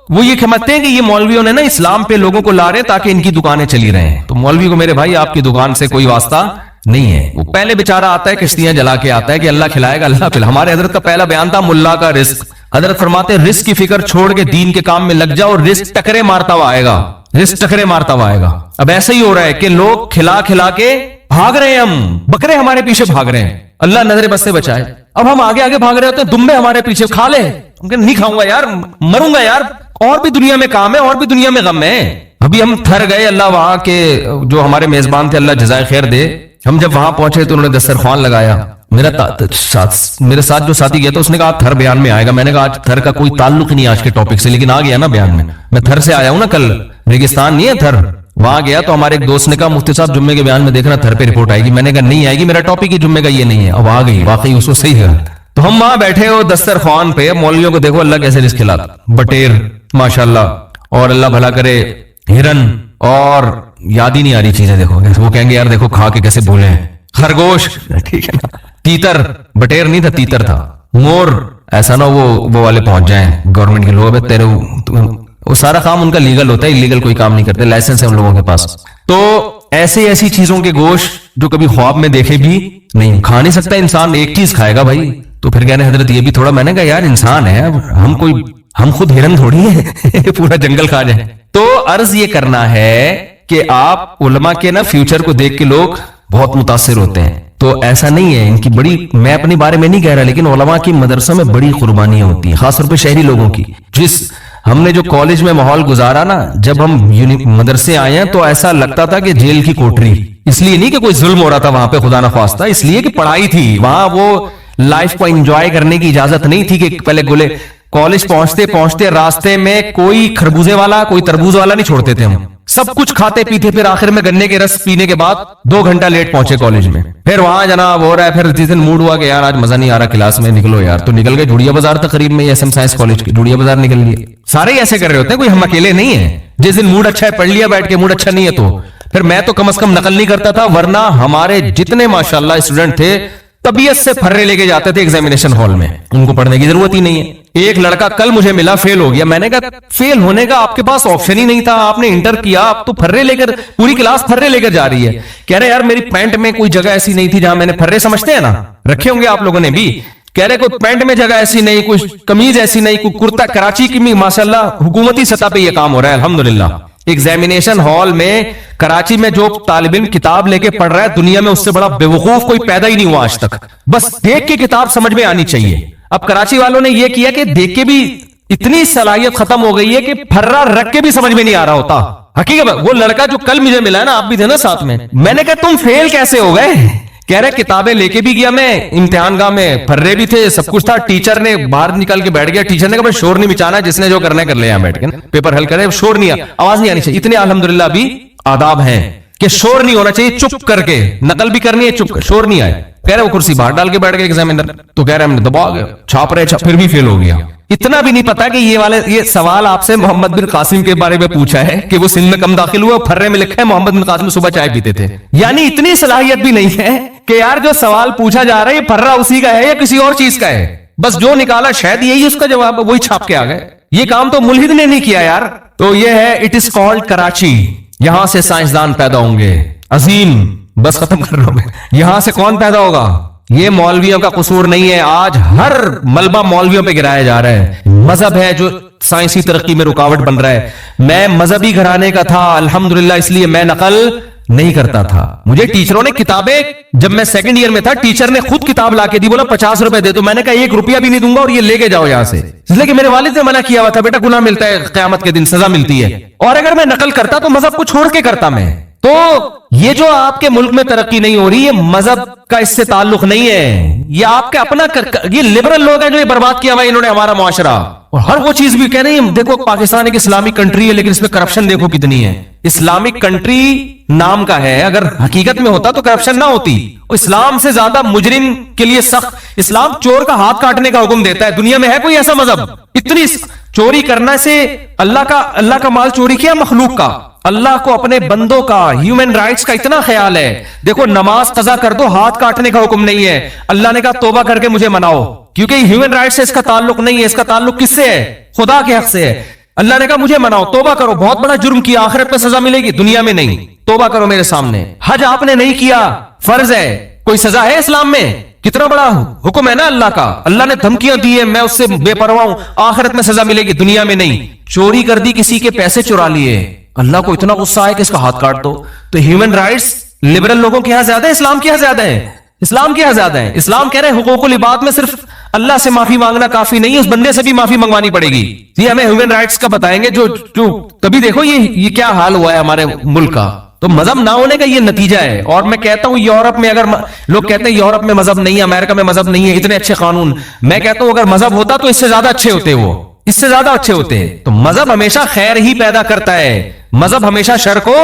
وہ یہ سمجھتے ہیں کہ یہ مولویوں نے نا اسلام پہ لوگوں کو لا رہے تاکہ ان کی دکانیں چلی رہے ہیں. تو مولوی کو میرے بھائی آپ کی دکان سے کوئی واسطہ نہیں ہے. وہ پہلے بیچارہ آتا ہے کشتیاں جلا کے آتا ہے کہ اللہ کھلائے گا اللہ پھر. ہمارے حضرت کا پہلا بیان تھا ملا کا رزق. حضرت فرماتے ہیں رزق کی فکر چھوڑ کے دین کے کام میں لگ جاؤ، رزق ٹکرے مارتا ہوا آئے گا، رزق ٹکرے مارتا ہوا آئے گا. اب ایسا ہی ہو رہا ہے کہ لوگ کھلا کھلا کے بھاگ رہے ہیں، ہم بکرے ہمارے پیچھے بھاگ رہے ہیں، اللہ نظر بس سے بچائے. اب ہم آگے آگے بھاگ رہے ہوتے ہیں، دمبے ہمارے پیچھے کھا لے. ہم کہتے نہیں کھاؤں گا یار، مروں گا یار، اور بھی دنیا میں کام ہے، اور بھی دنیا میں غم ہے. ابھی ہم تھر گئے، اللہ وہاں کے جو ہمارے میزبان تھے اللہ جزائے خیر دے، ہم جب وہاں پہنچے تو انہوں نے دسترخوان لگایا. میرے ساتھ جو ساتھی گیا تھا اس نے کہا تھر بیان میں آئے گا. میں نے کہا آج تھر کا کوئی تعلق نہیں آج کے ٹاپک سے، لیکن آ گیا نا بیان میں. میں تھر سے آیا ہوں نا، کل ریگستان نہیں ہے تھر، وہاں گیا تو ہمارے ایک دوست نے کہا مفتی صاحب جمعے کے بیان میں دیکھنا تھر پہ رپورٹ آئے گی. میں نے کہا نہیں آئے گی، میرا ٹاپک ہی جمعے کا یہ نہیں ہے. اب آ گئی، واقعی اس کو صحیح ہے. تو ہم وہاں بیٹھے ہو دسترخوان پہ، مولویوں کو دیکھو اللہ کیسے رزق کھلاتا، بٹیر ماشاءاللہ، اور اللہ بھلا کرے ہرن، اور یاد ہی نہیں آ رہی چیزیں. دیکھو وہ کہیں گے یار دیکھو کھا کے کیسے بھولے ہیں، خرگوش ٹھیک ہے نا، تیتر، بٹیر نہیں تھا تیتر تھا، مور. ایسا نہ وہ والے پہنچ جائیں گورنمنٹ کے لوگ، تیرے وہ سارا کام ان کا لیگل ہوتا ہے، لیگل کوئی کام نہیں کرتے، لائسنس ہے ان لوگوں کے پاس. تو ایسی چیزوں کے گوشت جو کبھی خواب میں دیکھے بھی نہیں، کھا نہیں سکتا انسان. ایک چیز کھائے گا بھائی. تو پھر کہنے حضرت یہ بھی تھوڑا. میں نے کہا یار انسان ہے، ہم خود ہرن تھوڑی ہیں پورا جنگل کھا جائیں. تو عرض یہ کرنا ہے کہ آپ علماء کے نا فیوچر کو دیکھ کے لوگ بہت متاثر ہوتے ہیں. تو ایسا نہیں ہے، ان کی بڑی، میں اپنے بارے میں نہیں کہہ رہا، لیکن علماء کی مدرسوں میں بڑی قربانیاں ہوتی ہیں، خاص طور پہ شہری لوگوں کی. ہم نے جو کالج میں ماحول گزارا نا، جب ہم مدرسے آئے ہیں تو ایسا لگتا تھا کہ جیل کی کوٹری. اس لیے نہیں کہ کوئی ظلم ہو رہا تھا وہاں پہ خدا نخواستہ، اس لیے کہ پڑھائی تھی وہاں. وہ لائف کو انجوائے کرنے کی اجازت نہیں تھی کہ پہلے گلے کالج پہنچتے پہنچتے راستے میں کوئی خربوزے والا کوئی تربوز والا نہیں چھوڑتے تھے. ہم سب کچھ کھاتے پیتے، پھر آخر میں گنے کے رس پینے کے بعد 2 گھنٹہ لیٹ پہنچے کالج میں. پھر وہاں جناب ہو رہا ہے، پھر جس دن موڈ ہوا کہ یار آج مزہ نہیں آ رہا کلاس میں، نکلو یار، تو نکل گئے جھوڑیا بازار. تقریب میں ایس ایم سائنس کالج کی جھوڑیا بازار نکل لیے. سارے ایسے کر رہے ہوتے ہیں، کوئی ہم اکیلے نہیں ہیں. جس دن موڈ اچھا ہے پڑھ لیا بیٹھ کے، موڈ اچھا نہیں ہے تو پھر میں تو کم از کم نقل نہیں کرتا تھا، ورنہ ہمارے جتنے ماشاءاللہ اسٹوڈنٹ تھے طبیعت سے پھرے لے کے جاتے تھے ایگزامینیشن ہال میں، ان کو پڑھنے کی ضرورت ہی نہیں ہے. ایک لڑکا کل مجھے ملا فیل ہو گیا. میں نے کہا فیل ہونے کا آپ کے پاس آپشن ہی نہیں تھا، آپ نے انٹر کیا، آپ تو پھرے لے کر پوری کلاس پھرے لے کر جا رہی ہے. کہہ رہے یار میری پینٹ میں کوئی جگہ ایسی نہیں تھی جہاں میں نے پھرے، سمجھتے ہیں نا، رکھے ہوں گے آپ لوگوں نے بھی. کہہ رہے کوئی پینٹ میں جگہ ایسی نہیں، کوئی قمیض ایسی نہیں، کوئی کرتا. کراچی کی بھی ماشاءاللہ حکومتی سطح پہ یہ کام ہو رہا ہے الحمدللہ. ایگزامینیشن ہال میں کراچی میں جو طالب علم کتاب لے کے پڑھ رہا ہے، دنیا میں اس سے بڑا بیوقوف کوئی پیدا ہی نہیں ہوا آج تک. بس دیکھ کے کتاب سمجھ میں آنی چاہیے. اب کراچی والوں نے یہ کیا کہ دیکھ کے بھی اتنی صلاحیت ختم ہو گئی ہے کہ پھرا رکھ کے بھی سمجھ میں نہیں آ رہا ہوتا. حقیقت وہ لڑکا جو کل مجھے ملا ہے نا، آپ بھی تھے نا ساتھ میں نے کہا تم فیل کیسے ہو گئے؟ کہہ رہے کتابیں لے کے بھی گیا میں امتحان گاہ میں، پھرے بھی تھے، سب کچھ تھا. ٹیچر نے باہر نکل کے بیٹھ گیا. ٹیچر نے کہا شور نہیں مچانا، جس نے جو کرنا ہے کر لے، یہاں بیٹھ کے پیپر حل کرے، شور نہیں، آواز نہیں آنی چاہیے. اتنے الحمدللہ بھی آداب ہیں کہ شور نہیں ہونا چاہیے، چپ کر کے نقل بھی کرنی ہے، چپ کر، شور نہیں آئے. کہہ رہے وہ کرسی باہر ڈال کے بیٹھ گئے ایگزامینر. تو کہہ رہے ہم نے دبا گیا، چھاپ رہے پھر بھی فیل ہو گیا. اتنا بھی نہیں پتا کہ یہ سوال آپ سے محمد بن قاسم کے بارے میں پوچھا ہے کہ وہ سندھ میں کم داخل ہوا، پھرے میں لکھا ہے محمد بن قاسم صبح چائے پیتے تھے. یعنی اتنی صلاحیت بھی نہیں ہے کہ یار جو سوال پوچھا جا رہا ہے یہ پھرا اسی کا ہے یا کسی اور چیز کا ہے. بس جو نکالا شاید یہی اس کا جواب، وہی چھاپ کے آ گئے. یہ کام تو ملحد نے نہیں کیا یار. تو یہ ہے اٹ از کالڈ کراچی. یہاں سے سائنسدان پیدا ہوں گے عظیم. بس ختم کر رہا ہوں میں. یہاں سے کون پیدا ہوگا؟ یہ مولویوں کا قصور نہیں ہے. آج ہر ملبہ مولویوں پہ گرایا جا رہا ہے. مذہب ہے جو سائنسی ترقی میں رکاوٹ بن رہا ہے. میں مذہبی گھرانے کا تھا الحمدللہ، اس لیے میں نقل نہیں کرتا تھا. مجھے ٹیچروں نے کتابیں، جب میں سیکنڈ ایئر میں تھا ٹیچر نے خود کتاب لا کے دی، بولا 50 روپے دے. تو میں نے کہا 1 روپیہ بھی نہیں دوں گا اور یہ لے کے جاؤ یہاں سے، اس لیے کہ میرے والد نے منع کیا ہوا تھا بیٹا گناہ ملتا ہے، قیامت کے دن سزا ملتی ہے. اور اگر میں نقل کرتا تو مذہب کو چھوڑ کے کرتا میں. تو یہ جو آپ کے ملک میں ترقی نہیں ہو رہی، یہ مذہب کا اس سے تعلق نہیں ہے، یہ آپ کا اپنا یہ لبرل لوگ ہیں جو یہ برباد کیا ہوا ہے انہوں نے ہمارا معاشرہ. اور ہر وہ چیز بھی کہہ رہے ہیں، دیکھو پاکستان ایک اسلامک کنٹری ہے لیکن اس میں کرپشن دیکھو کتنی ہے. اسلامک کنٹری نام کا ہے، اگر حقیقت میں ہوتا تو کرپشن نہ ہوتی. اسلام سے زیادہ مجرم کے لیے سخت، اسلام چور کا ہاتھ کاٹنے کا حکم دیتا ہے. دنیا میں ہے کوئی ایسا مذہب؟ اتنی چوری کرنا سے اللہ کا مال چوری کیا مخلوق کا، اللہ کو اپنے بندوں کا، ہیومن رائٹس کا اتنا خیال ہے. دیکھو نماز قضا کر دو، ہاتھ کاٹنے کا حکم نہیں ہے. اللہ نے کہا توبہ کر کے مجھے مناؤ، کیونکہ ہیومن رائٹ سے اس کا تعلق نہیں ہے، اس کا تعلق کس سے ہے؟ خدا کے حق سے ہے. اللہ نے کہا مجھے مناؤ، توبہ کرو. بہت بڑا جرم کیا، آخرت میں سزا ملے گی، دنیا میں نہیں. توبہ کرو میرے سامنے. حج آپ نے نہیں کیا، فرض ہے، کوئی سزا ہے اسلام میں؟ کتنا بڑا حکم ہے نا اللہ کا. اللہ نے دھمکیاں دی ہے، میں اس سے بے پرواہ ہوں، آخرت میں سزا ملے گی، دنیا میں نہیں. چوری کر دی، کسی کے پیسے چرا لیے، اللہ کو اتنا غصہ ہے کہ اس کا ہاتھ کاٹ دو. تو ہیومن رائٹس لبرل لوگوں کے یہاں زیادہ ہے، اسلام کے یہاں زیادہ ہے. اسلام کے یہاں زیادہ ہے. اسلام کہہ رہے ہیں حقوق العباد میں صرف اللہ سے معافی مانگنا کافی نہیں ہے، اس بندے سے بھی معافی منگوانی پڑے گی. یہ ہمیں ہیومن رائٹس کا بتائیں گے جو تبھی دیکھو یہ کیا حال ہوا ہے ہمارے ملک کا. تو مذہب نہ ہونے کا یہ نتیجہ ہے. اور میں کہتا ہوں یورپ میں، اگر لوگ کہتے ہیں یورپ میں مذہب نہیں ہے، امریکہ میں مذہب نہیں ہے، اتنے اچھے قانون، میں کہتا ہوں اگر مذہب ہوتا تو اس سے زیادہ اچھے ہوتے، وہ اس سے زیادہ اچھے ہوتے. تو مذہب ہمیشہ خیر ہی پیدا کرتا ہے. مذہب ہمیشہ شر کو،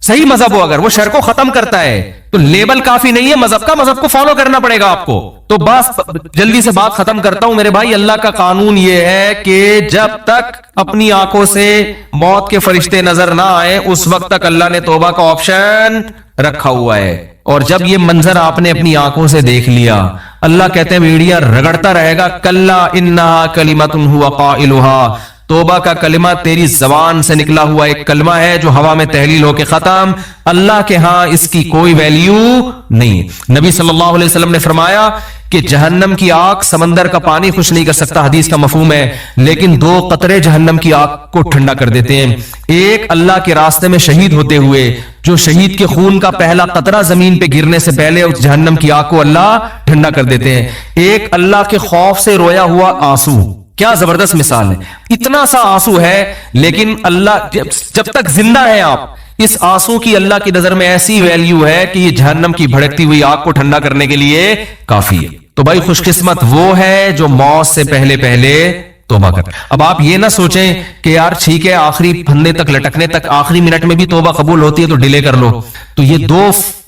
صحیح مذہب ہو اگر وہ شر کو ختم کرتا ہے. تو لیبل کافی نہیں ہے مذہب کا، مذہب کو فالو کرنا پڑے گا آپ کو. تو بس جلدی سے بات ختم کرتا ہوں میرے بھائی. اللہ کا قانون یہ ہے کہ جب تک اپنی آنکھوں سے موت کے فرشتے نظر نہ آئے اس وقت تک اللہ نے توبہ کا آپشن رکھا ہوا ہے. اور جب یہ منظر آپ نے اپنی آنکھوں سے دیکھ لیا، اللہ کہتے ہیں بیڑیاں رگڑتا رہے گا، کلا انہا کلمۃ ہوا قائلھا، توبہ کا کلمہ تیری زبان سے نکلا ہوا ایک کلمہ ہے جو ہوا میں تحلیل ہو کے ختم. اللہ کے ہاں اس کی کوئی ویلیو نہیں. نبی صلی اللہ علیہ وسلم نے فرمایا کہ جہنم کی آگ سمندر کا پانی خوش نہیں کر سکتا، حدیث کا مفہوم ہے، لیکن 2 قطرے جہنم کی آگ کو ٹھنڈا کر دیتے ہیں. ایک اللہ کے راستے میں شہید ہوتے ہوئے، جو شہید کے خون کا پہلا قطرہ زمین پہ گرنے سے پہلے اس جہنم کی آگ کو اللہ ٹھنڈا کر دیتے ہیں. ایک اللہ کے خوف سے رویا ہوا آنسو. کیا زبردست مثال ہے. اتنا سا آنسو ہے لیکن اللہ جب تک زندہ ہے آپ، اس آنسو کی اللہ کی نظر میں ایسی ویلیو ہے کہ یہ جہنم کی بھڑکتی ہوئی آگ کو ٹھنڈا کرنے کے لیے کافی ہے. تو بھائی خوش قسمت وہ ہے جو موت سے پہلے توبہ کرے. اب آپ یہ نہ سوچیں کہ یار ٹھیک ہے آخری پھندے تک لٹکنے تک آخری منٹ میں بھی توبہ قبول ہوتی ہے تو ڈیلے کر لو. تو یہ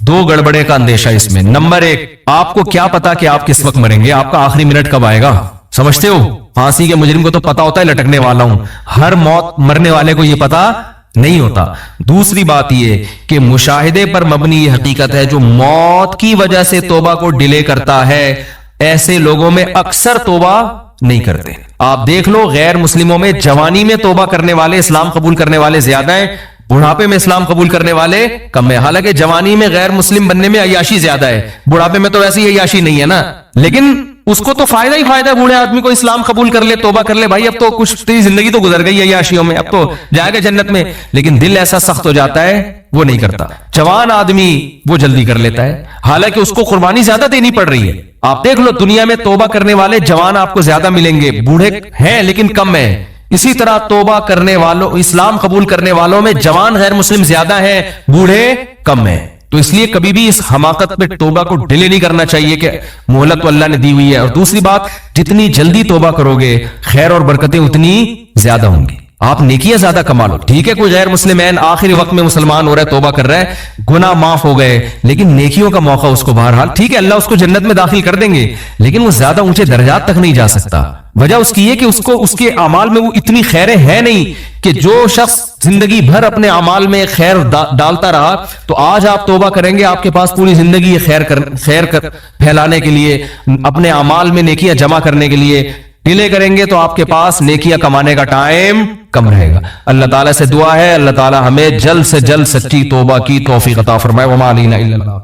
دو گڑبڑے کا اندیشہ اس میں. نمبر 1، آپ کو کیا پتا کہ آپ کس وقت مریں گے، آپ کا آخری منٹ کب آئے گا؟ سمجھتے ہو؟ پھانسی کے مجرم کو تو پتا ہوتا ہے لٹکنے والا ہوں، ہر موت مرنے والے کو یہ پتا نہیں ہوتا. دوسری بات یہ کہ مشاہدے پر مبنی یہ حقیقت ہے جو موت کی وجہ سے توبہ کو ڈیلے کرتا ہے، ایسے لوگوں میں اکثر توبہ نہیں کرتے. آپ دیکھ لو غیر مسلموں میں جوانی میں توبہ کرنے والے، اسلام قبول کرنے والے زیادہ ہیں، بڑھاپے میں اسلام قبول کرنے والے کم ہے. حالانکہ جوانی میں غیر مسلم بننے میں عیاشی زیادہ ہے، بڑھاپے میں تو ویسی عیاشی نہیں ہے نا. لیکن اس کو تو فائدہ ہی فائدہ ہے، بوڑھے آدمی کو اسلام قبول کر لے، توبہ کر لے. بھائی اب تو کچھ تیری زندگی تو گزر گئی ہے عیاشیوں میں، اب تو جائے گا جنت میں. لیکن دل ایسا سخت ہو جاتا ہے وہ نہیں کرتا. جوان آدمی وہ جلدی کر لیتا ہے، حالانکہ اس کو قربانی زیادہ دینی پڑ رہی ہے. آپ دیکھ لو دنیا میں توبہ کرنے والے جوان آپ کو زیادہ ملیں گے، بوڑھے ہیں لیکن کم ہیں. اسی طرح توبہ کرنے والوں، اسلام قبول کرنے والوں میں جوان غیر مسلم زیادہ ہیں، بوڑھے کم ہیں. تو اس لیے کبھی بھی اس حماقت پہ توبہ کو ڈیلے نہیں کرنا چاہیے کہ مہلت تو اللہ نے دی ہوئی ہے. اور دوسری بات، جتنی جلدی توبہ کرو گے خیر اور برکتیں اتنی زیادہ ہوں گی. آپ نیکیاں زیادہ کما لو. ٹھیک ہے کوئی غیر مسلم آخری وقت میں مسلمان ہو رہا ہے، توبہ کر رہا ہے، گناہ معاف ہو گئے، لیکن نیکیوں کا موقع اس کو بہرحال ٹھیک ہے اللہ اس کو جنت میں داخل کر دیں گے، لیکن وہ زیادہ اونچے درجات تک نہیں جا سکتا. وجہ اس کی یہ کہ اس کے اعمال میں وہ اتنی خیریں ہیں نہیں کہ جو شخص زندگی بھر اپنے اعمال میں خیر ڈالتا رہا تو آج آپ توبہ کریں گے، آپ کے پاس پوری زندگی خیر پھیلانے کے لیے، اپنے اعمال میں نیکیاں جمع کرنے کے لیے. ڈیلے کریں گے تو آپ کے پاس نیکیاں کمانے کا ٹائم کم رہے گا. اللہ تعالیٰ سے دعا ہے اللہ تعالیٰ ہمیں جلد سے جلد سچی توبہ کی توفیق عطا فرمائے. وما علینا الا البلاغ.